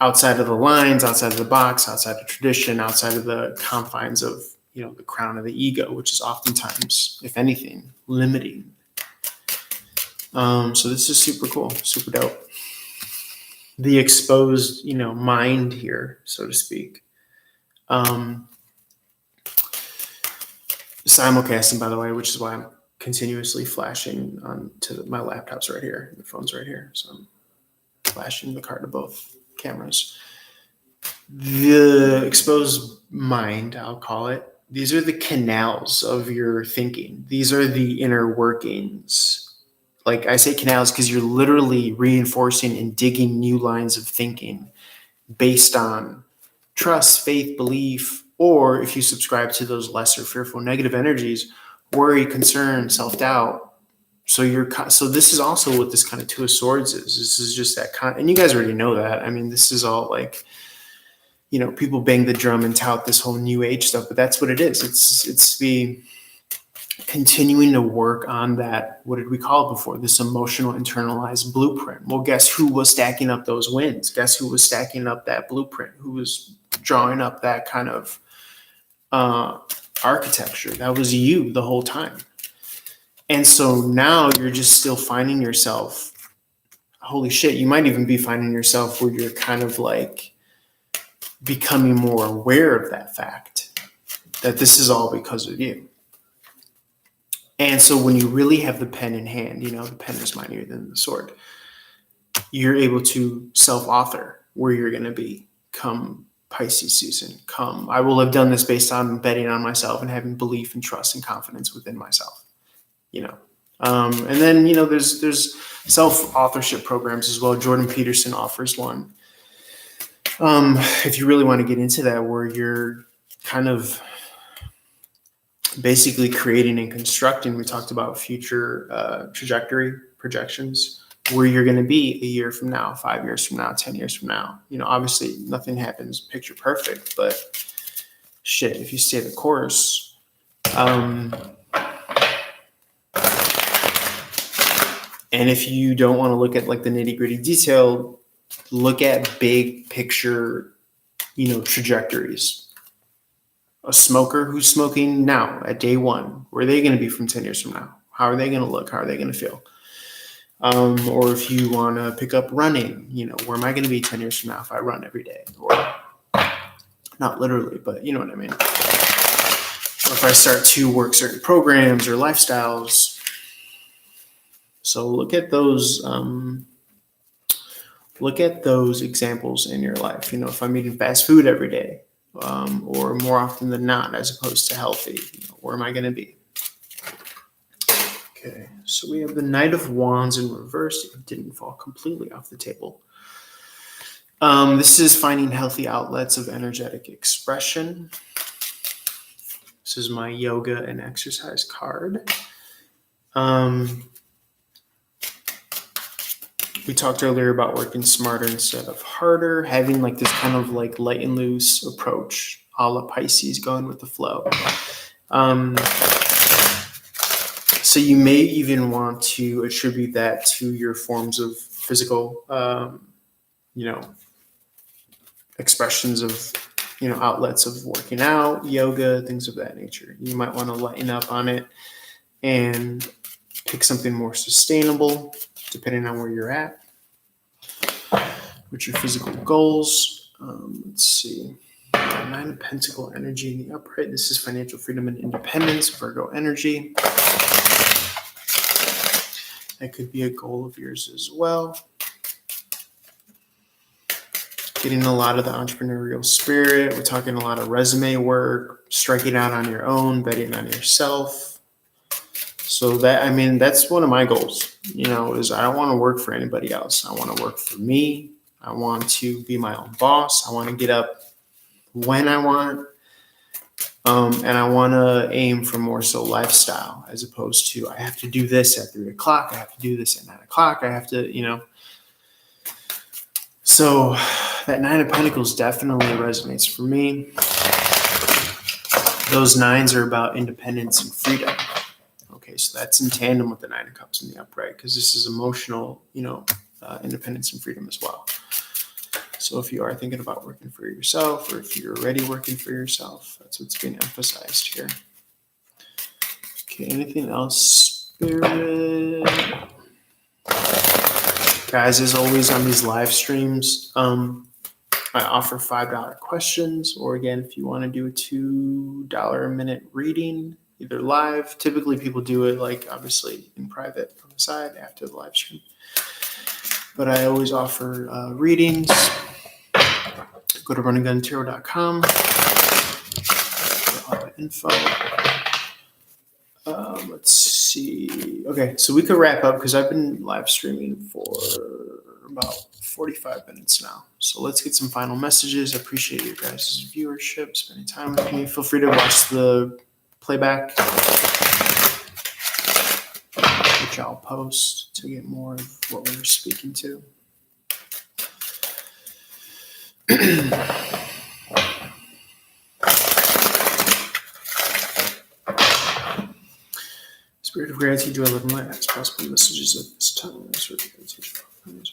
Outside of the lines, outside of the box, outside of tradition, outside of the confines of, the crown of the ego, which is oftentimes, if anything, limiting. So this is super cool, super dope. The exposed, mind here, so to speak. Simulcasting, by the way, which is why I'm continuously flashing onto my laptops right here. The phone's right here. So I'm flashing the card to both cameras. The exposed mind, I'll call it. These are the canals of your thinking. These are the inner workings. Like I say canals because you're literally reinforcing and digging new lines of thinking based on trust, faith, belief, or if you subscribe to those lesser fearful negative energies, worry, concern, self-doubt. So this is also what this kind of Two of Swords is. This is just that and you guys already know that. I mean, this is all like, people bang the drum and tout this whole new age stuff, but that's what it is. It's the continuing to work on that, what did we call it before? This emotional internalized blueprint. Well, guess who was stacking up those wins? Guess who was stacking up that blueprint? Who was drawing up that kind of architecture? That was you the whole time. And so now you're just still finding yourself, holy shit, you might even be finding yourself where you're kind of like becoming more aware of that fact, that this is all because of you. And so when you really have the pen in hand, the pen is mightier than the sword, you're able to self-author where you're going to be come Pisces season. I will have done this based on betting on myself and having belief and trust and confidence within myself. And then, there's self-authorship programs as well. Jordan Peterson offers one. If you really want to get into that, where you're kind of basically creating and constructing, we talked about future trajectory projections, where you're going to be a year from now, 5 years from now, 10 years from now. Obviously nothing happens picture perfect, but shit, if you stay the course, and if you don't want to look at like the nitty gritty detail, look at big picture, trajectories. A smoker who's smoking now at day one, where are they going to be from 10 years from now? How are they going to look? How are they going to feel? Or if you want to pick up running, where am I going to be 10 years from now if I run every day? Or not literally, but you know what I mean? Or if I start to work certain programs or lifestyles. So look at those examples in your life. If I'm eating fast food every day, or more often than not, as opposed to healthy, where am I going to be? Okay, so we have the Knight of Wands in reverse. It didn't fall completely off the table. This is finding healthy outlets of energetic expression. This is my yoga and exercise card. We talked earlier about working smarter instead of harder, having like this kind of like light and loose approach, a la Pisces, going with the flow. So you may even want to attribute that to your forms of physical, expressions of, outlets of working out, yoga, things of that nature. You might want to lighten up on it and pick something more sustainable, depending on where you're at. What's your physical goals? Let's see. Nine of Pentacle energy in the upright. This is financial freedom and independence, Virgo energy. That could be a goal of yours as well. Getting a lot of the entrepreneurial spirit. We're talking a lot of resume work, striking out on your own, betting on yourself. So that's one of my goals, is I don't want to work for anybody else. I want to work for me. I want to be my own boss. I want to get up when I want. And I want to aim for more so lifestyle, as opposed to I have to do this at 3 o'clock. I have to do this at 9 o'clock. I have to, So that Nine of Pentacles definitely resonates for me. Those nines are about independence and freedom. Okay, so that's in tandem with the Nine of Cups in the upright, because this is emotional, independence and freedom as well. So if you are thinking about working for yourself, or if you're already working for yourself, that's what's being emphasized here. Okay, anything else, Spirit? Guys, as always on these live streams, I offer $5 questions, or again, if you want to do a $2 a minute reading, either live. Typically people do it obviously in private on the side after the live stream. But I always offer readings. Go to runningguntarot.com for all the info. Let's see. Okay, so we could wrap up because I've been live streaming for about 45 minutes now. So let's get some final messages. I appreciate your guys' viewership, spending time with me. Feel free to watch the playback, which I'll post to get more of what we were speaking to. Spirit of gratitude, do I live my ask possible messages at this time? Spirit of gratitude,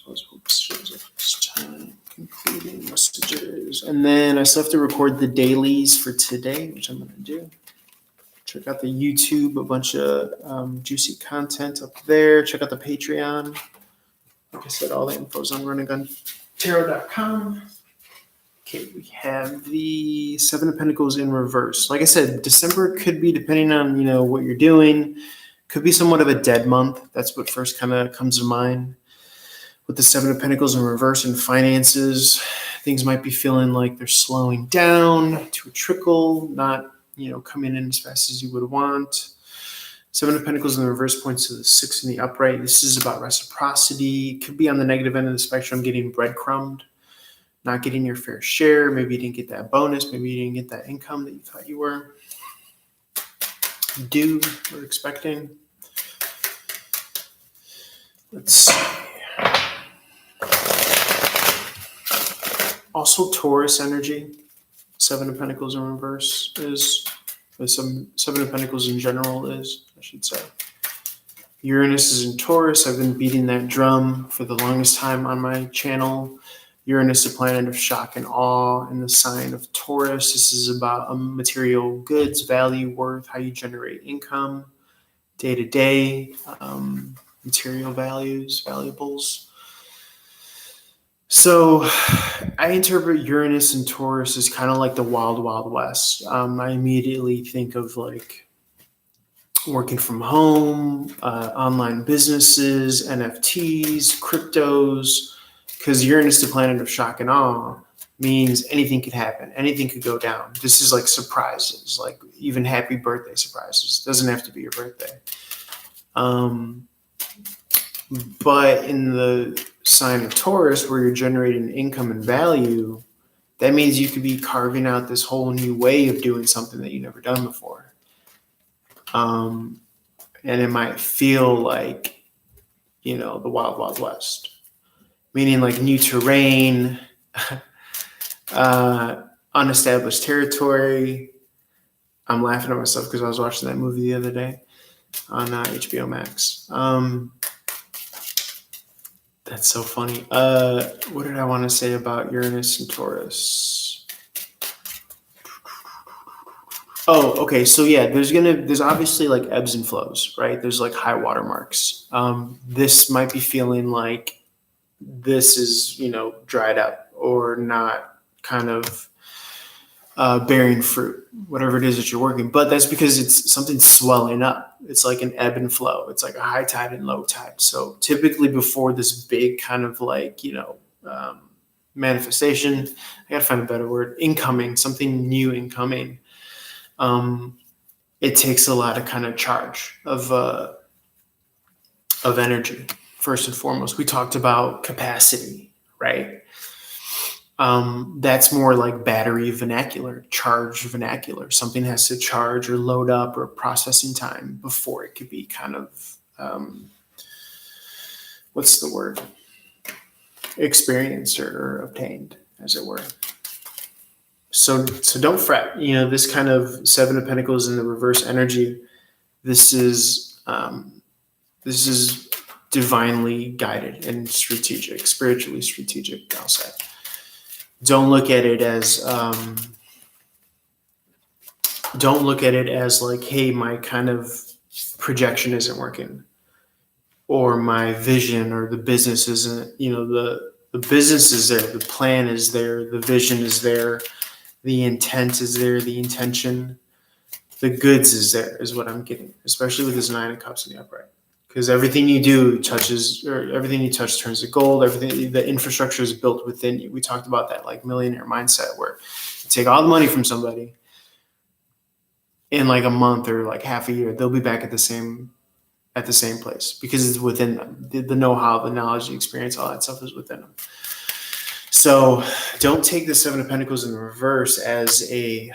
possible messages at this time. Concluding messages. And then I still have to record the dailies for today, which I'm going to do. Check out the YouTube, a bunch of juicy content up there. Check out the Patreon. Like I said, all the info is on runningguntarot.com. Okay, we have the Seven of Pentacles in reverse. Like I said, December could be, depending on, what you're doing, could be somewhat of a dead month. That's what first kind of comes to mind. With the Seven of Pentacles in reverse in finances, things might be feeling like they're slowing down to a trickle, not, coming in as fast as you would want. Seven of Pentacles in the reverse points to the Six in the upright. This is about reciprocity. It could be on the negative end of the spectrum, getting breadcrumbed, not getting your fair share. Maybe you didn't get that bonus. Maybe you didn't get that income that you thought you were due or expecting. Let's see. Also, Taurus energy. Seven of Pentacles in reverse is, Seven of Pentacles in general is, I should say. Uranus is in Taurus. I've been beating that drum for the longest time on my channel. Uranus, the planet of shock and awe, in the sign of Taurus. This is about material goods, value, worth, how you generate income, day-to-day, material values, valuables. So I interpret Uranus and Taurus as kind of like the wild, wild west. I immediately think of working from home, online businesses, NFTs, cryptos, because Uranus, the planet of shock and awe, means anything could happen. Anything could go down. This is like surprises, like even happy birthday surprises. Doesn't have to be your birthday. But in the sign of Taurus, where you're generating income and value, that means you could be carving out this whole new way of doing something that you've never done before. And it might feel like, the wild, wild west. Meaning like new terrain, unestablished territory. I'm laughing at myself because I was watching that movie the other day on HBO Max. That's so funny. What did I want to say about Uranus and Taurus? Oh, okay. So yeah, there's obviously like ebbs and flows, right? There's like high water marks. This might be feeling like this is, dried up or not kind of bearing fruit, whatever it is that you're working. But that's because it's something swelling up. It's like an ebb and flow. It's like a high tide and low tide. So typically before this big kind of like, manifestation, I got to find a better word, incoming, something new incoming. It takes a lot of kind of charge of energy. First and foremost, we talked about capacity, right? That's more like battery vernacular, charge vernacular. Something has to charge or load up or processing time before it could be kind of, what's the word? Experienced or obtained, as it were. So don't fret. This kind of Seven of Pentacles in the reverse energy, this is divinely guided and strategic, spiritually strategic, I'll say. Don't look at it as like, hey, my kind of projection isn't working, or my vision or the business isn't, the business is there, the plan is there, the vision is there, the intent is there, the intention, the goods is there, is what I'm getting, especially with this Nine of Cups in the upright. Because everything you do touches, or everything you touch turns to gold. Everything, the infrastructure is built within you. We talked about that like millionaire mindset, where you take all the money from somebody, in like a month or like half a year, they'll be back at the same place because it's within them. The know-how, the knowledge, the experience, all that stuff is within them. So don't take the Seven of Pentacles in reverse as a,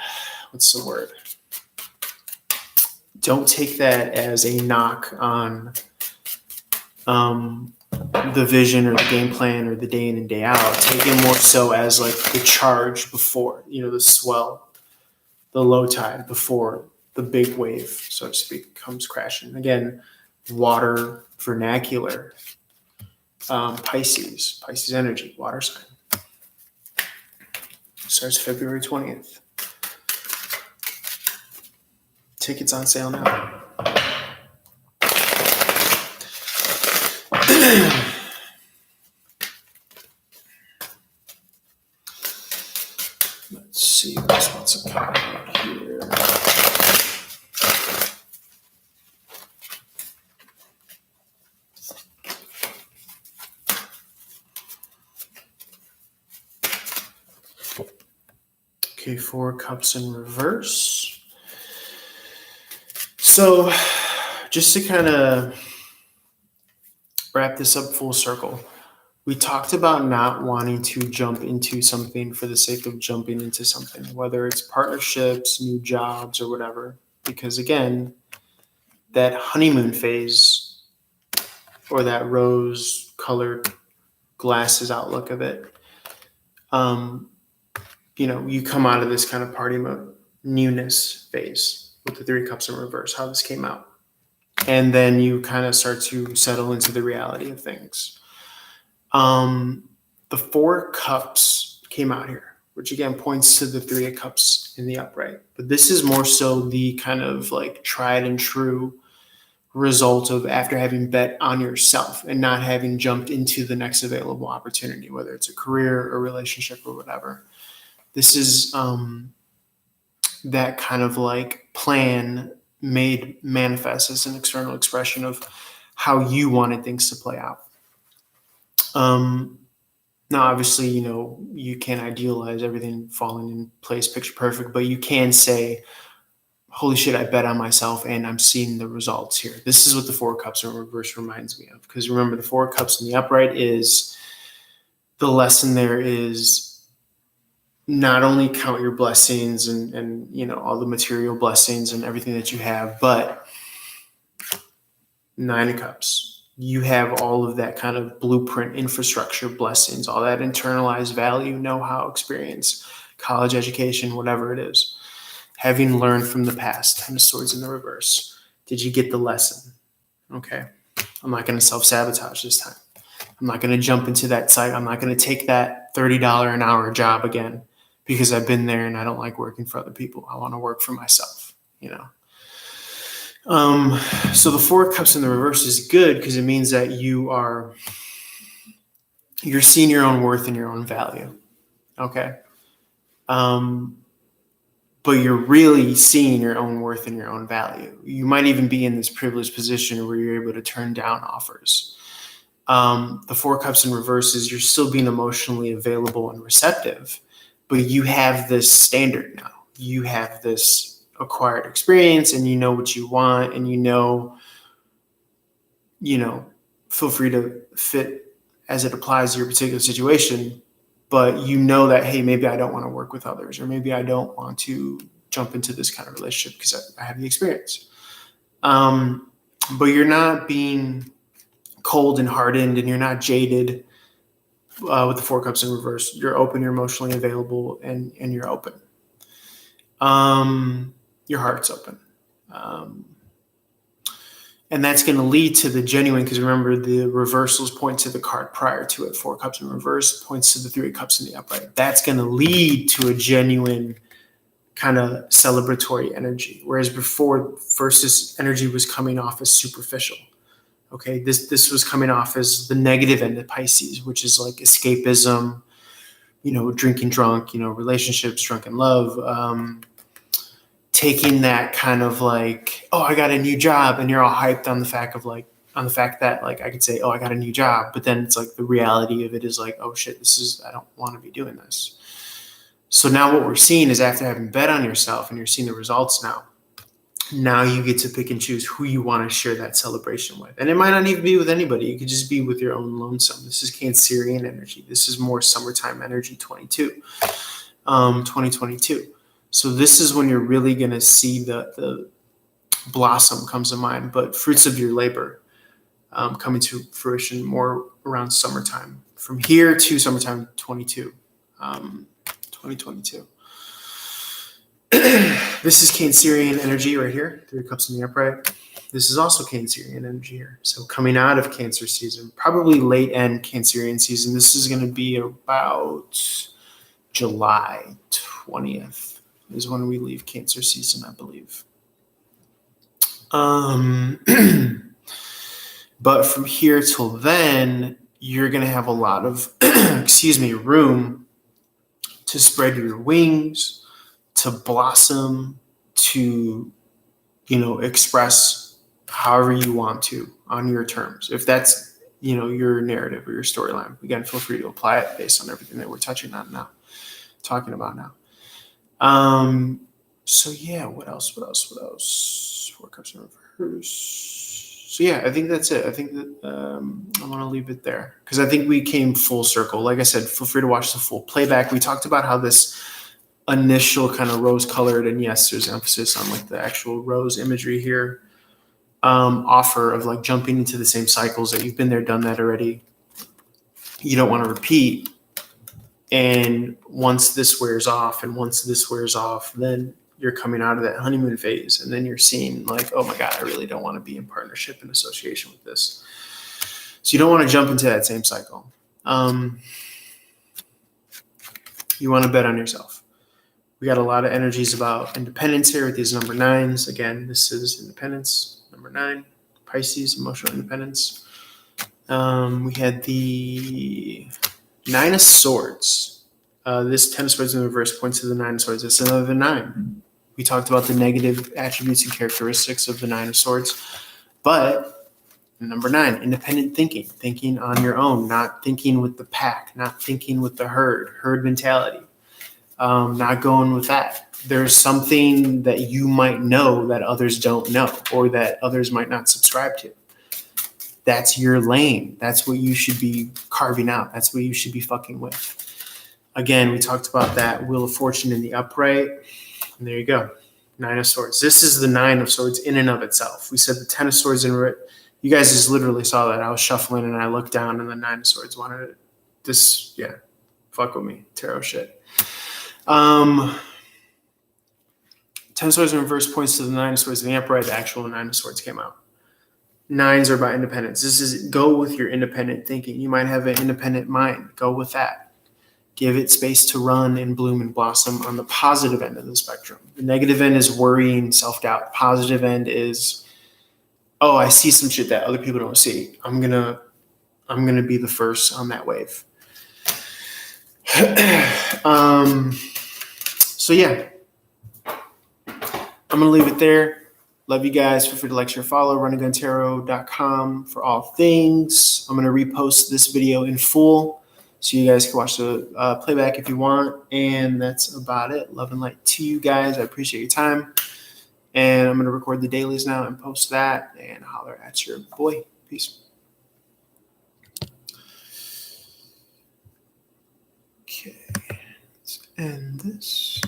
what's the word? Don't take that as a knock on the vision or the game plan or the day in and day out. Take it more so as like the charge before, the swell, the low tide before the big wave, so to speak, comes crashing. Again, water vernacular, Pisces energy, water sign. Starts February 20th. Tickets on sale now. Let's see what's coming out here. Okay, Four Cups in reverse. So just to kind of wrap this up full circle, we talked about not wanting to jump into something for the sake of jumping into something, whether it's partnerships, new jobs, or whatever. Because again, that honeymoon phase or that rose-colored glasses outlook of it, you come out of this kind of party mode, newness phase with the Three Cups in reverse, how this came out. And then you kind of start to settle into the reality of things. The Four Cups came out here, which again points to the Three of Cups in the upright. But this is more so the kind of like tried and true result of after having bet on yourself and not having jumped into the next available opportunity, whether it's a career or relationship or whatever. This is that kind of like plan made manifest as an external expression of how you wanted things to play out. Now, obviously, you can't idealize everything falling in place picture perfect, but you can say, holy shit, I bet on myself and I'm seeing the results here. This is what the Four Cups in reverse reminds me of. Because remember, the Four Cups in the upright is the lesson there is not only count your blessings and all the material blessings and everything that you have, but Nine of Cups. You have all of that kind of blueprint, infrastructure, blessings, all that internalized value, know-how, experience, college education, whatever it is. Having learned from the past, Ten of Swords in the reverse. Did you get the lesson? Okay. I'm not going to self-sabotage this time. I'm not going to jump into that site. I'm not going to take that $30 an hour job again because I've been there and I don't like working for other people. I want to work for myself, So the Four of Cups in the reverse is good because it means that you're seeing your own worth and your own value. Okay. But you're really seeing your own worth and your own value. You might even be in this privileged position where you're able to turn down offers. The Four Cups in reverse is you're still being emotionally available and receptive, but you have this standard now. You have this acquired experience and you know what you want and feel free to fit as it applies to your particular situation. But you know that, hey, maybe I don't want to work with others, or maybe I don't want to jump into this kind of relationship because I have the experience. But you're not being cold and hardened, and you're not jaded with the Four Cups in reverse. You're open, you're emotionally available, and you're open. Your heart's open. And that's going to lead to the genuine, because remember, the reversals point to the card prior to it. Four Cups in reverse points to the Three of Cups in the upright. That's going to lead to a genuine kind of celebratory energy. Whereas before, first, this energy was coming off as superficial. Okay, this was coming off as the negative end of Pisces, which is like escapism, drinking drunk, relationships, drunken love, taking that kind of like, oh, I got a new job, and you're all hyped on the fact that like I could say, oh, I got a new job, but then it's like the reality of it is like, oh shit, I don't want to be doing this. So now what we're seeing is, after having bet on yourself and you're seeing the results now you get to pick and choose who you want to share that celebration with. And it might not even be with anybody. It could just be with your own lonesome. This is Cancerian energy. This is more summertime energy 2022. So this is when you're really going to see the blossom comes to mind, but fruits of your labor coming to fruition more around summertime. From here to summertime 2022. This is Cancerian energy right here, Three Cups in the upright. This is also Cancerian energy here. So coming out of Cancer season, probably late end Cancerian season. This is going to be about July 20th is when we leave Cancer season, I believe. But from here till then, you're going to have a lot of, room to spread your wings, to blossom, to, express however you want to on your terms. If that's, your narrative or your storyline, again, feel free to apply it based on everything that we're talking about now. So yeah, what else? Four Cups in reverse. So yeah, I think that's it. I think that I want to leave it there because I think we came full circle. Like I said, feel free to watch the full playback. We talked about how this initial kind of rose colored, and yes, there's emphasis on like the actual rose imagery here. Offer of like jumping into the same cycles that you've been there, done that already. You don't want to repeat. And once this wears off, then you're coming out of that honeymoon phase. And then you're seeing like, oh my God, I really don't want to be in partnership and association with this. So you don't want to jump into that same cycle. You want to bet on yourself. We got a lot of energies about independence here with these number 9s. Again, this is independence, number 9, Pisces, emotional independence. We had the 9 of Swords. This 10 of Swords in reverse points to the 9 of Swords. It's another 9. We talked about the negative attributes and characteristics of the 9 of Swords. But number 9, independent thinking on your own, not thinking with the pack, not thinking with the herd mentality, not going with that. There's something that you might know that others don't know, or that others might not subscribe to. That's your lane. That's what you should be carving out. That's what you should be fucking with. Again, we talked about that Wheel of Fortune in the upright. And there you go. 9 of Swords. This is the 9 of Swords in and of itself. We said the 10 of Swords in it. You guys just literally saw that. I was shuffling and I looked down and the 9 of Swords wanted it. This, yeah, fuck with me. Tarot shit. 10 of Swords in reverse points to the 9 of Swords in the upright. The actual 9 of Swords came out. Nines are about independence. This is go with your independent thinking. You might have an independent mind. Go with that. Give it space to run and bloom and blossom on the positive end of the spectrum. The negative end is worrying, self-doubt. Positive end is, oh, I see some shit that other people don't see. I'm gonna be the first on that wave. So yeah, I'm gonna leave it there. Love you guys. Feel free to like, share, follow runagaintarot.com for all things. I'm gonna repost this video in full so you guys can watch the playback if you want. And that's about it. Love and light to you guys. I appreciate your time. And I'm gonna record the dailies now and post that and holler at your boy. Peace. Okay, let's end this.